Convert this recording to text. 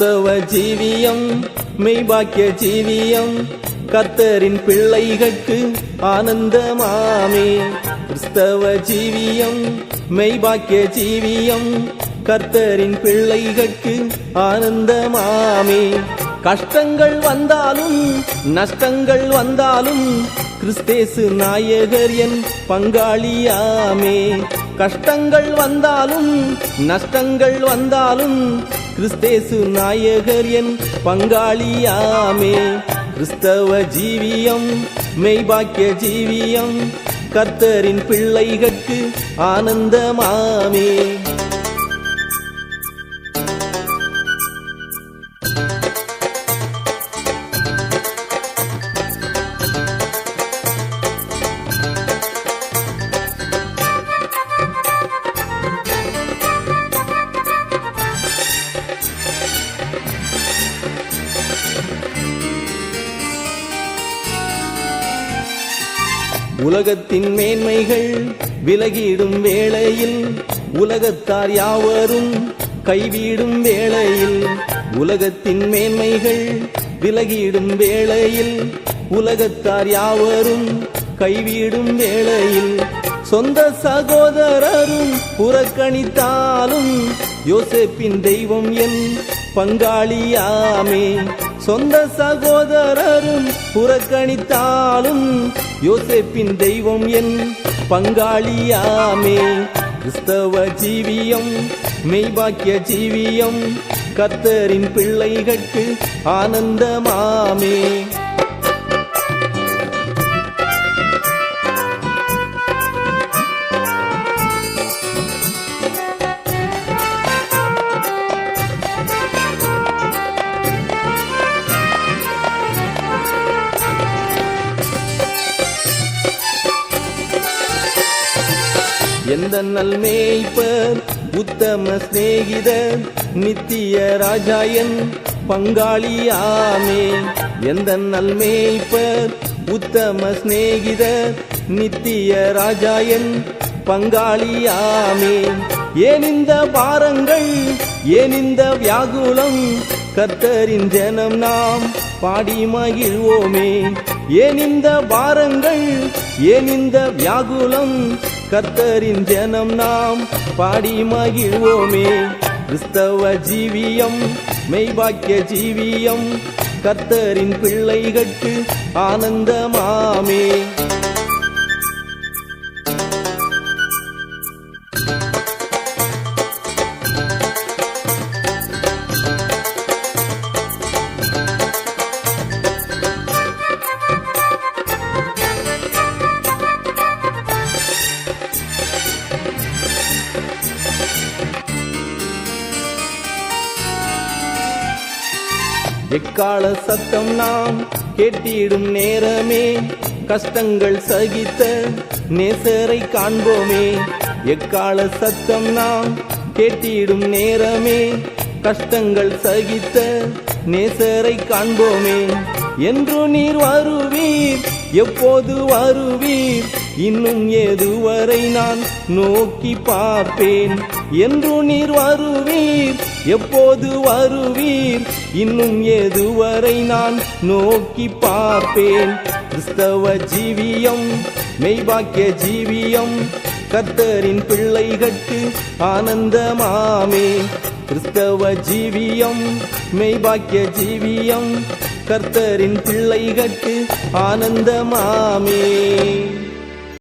கிறிஸ்தவ ஜீவியம் மெய்பாக்கிய ஜீவியம் கர்த்தரின் பிள்ளைகளுக்கு ஆனந்தமாமே. கிறிஸ்தவ ஜீவியம் மெய்பாக்கிய ஜீவியம் கர்த்தரின் பிள்ளைகளுக்கு ஆனந்தமாமே. கஷ்டங்கள் வந்தாலும் நஷ்டங்கள் வந்தாலும் கிறிஸ்தேசு நாயகர் என் பங்காளியாமே. கஷ்டங்கள் வந்தாலும் நஷ்டங்கள் வந்தாலும் கிறிஸ்தேசு நாயகர் என் பங்காளியாமே. கிறிஸ்தவ ஜீவியம் மெய்பாக்கிய ஜீவியம் கர்த்தரின் பிள்ளைகளுக்கு ஆனந்தமாமே. உலகத்தின் மேன்மைகள் விலகிடும் வேளையில் உலகத்தார் யாவரும் கைவிடும் வேளையில் உலகத்தின் மேன்மைகள் விலகிடும் வேளையில் உலகத்தார் யாவரும் கைவிடும் வேளையில் சொந்த சகோதரரும் புறக்கணித்தாலும் யோசேப்பின் தெய்வம் என் பங்காளியாமே. சொந்த சகோதரரும் புறக்கணித்தாலும் யோசேப்பின் தெய்வம் என் பங்காளியாமே. கிறிஸ்தவ ஜீவியம் மெய்பாக்கிய ஜீவியம் கர்த்தரின் பிள்ளைகளுக்கு ஆனந்தமாமே. எந்த நல் மேய்ப்பர் உத்தம சிநேகிதர் நித்திய ராஜாயன் பங்காளியாமே. எந்த நல் மேய்ப்பர் உத்தம சிநேகிதர் நித்திய ராஜாயன் பங்காளியாமே. ஏன் இந்த பாரங்கள் ஏன் இந்த வியாகுலம் கர்த்தரின் ஜனம் நாம் பாடி மகிழ்வோமே. ஏன் இந்த பாரங்கள் ஏன் இந்த வியாகுலம் கர்த்தரின் ஜனம் நாம் பாடி மகிழ்வோமே. கிறிஸ்தவ ஜீவியம் மெய்பாக்கிய ஜீவியம் கர்த்தரின் பிள்ளைகளுக்கு ஆனந்தமாமே. எக்கால சத்தம் நாம் கேட்டிடும் நேரமே கஷ்டங்கள் சகித்த நேசரை காண்போமே. எக்கால சத்தம் நாம் கேட்டிடும் நேரமே கஷ்டங்கள் சகித்த நேசரை காண்போமே. என்று நீர் வருவீர் எப்போது வருவீர் இன்னும் எதுவரை நான் நோக்கி பார்ப்பேன். என்று நீர் வருவீர் எப்போது வருவீர் இன்னும் எதுவரை நான் நோக்கி பார்ப்பேன். கிறிஸ்தவ ஜீவியம் மெய்பாக்கிய ஜீவியம் கர்த்தரின் பிள்ளைகளுக்கு ஆனந்தமாமே. கிறிஸ்தவ ஜீவியம் மெய்பாக்கிய ஜீவியம் கர்த்தரின் பிள்ளைகளுக்கு ஆனந்தமாமே.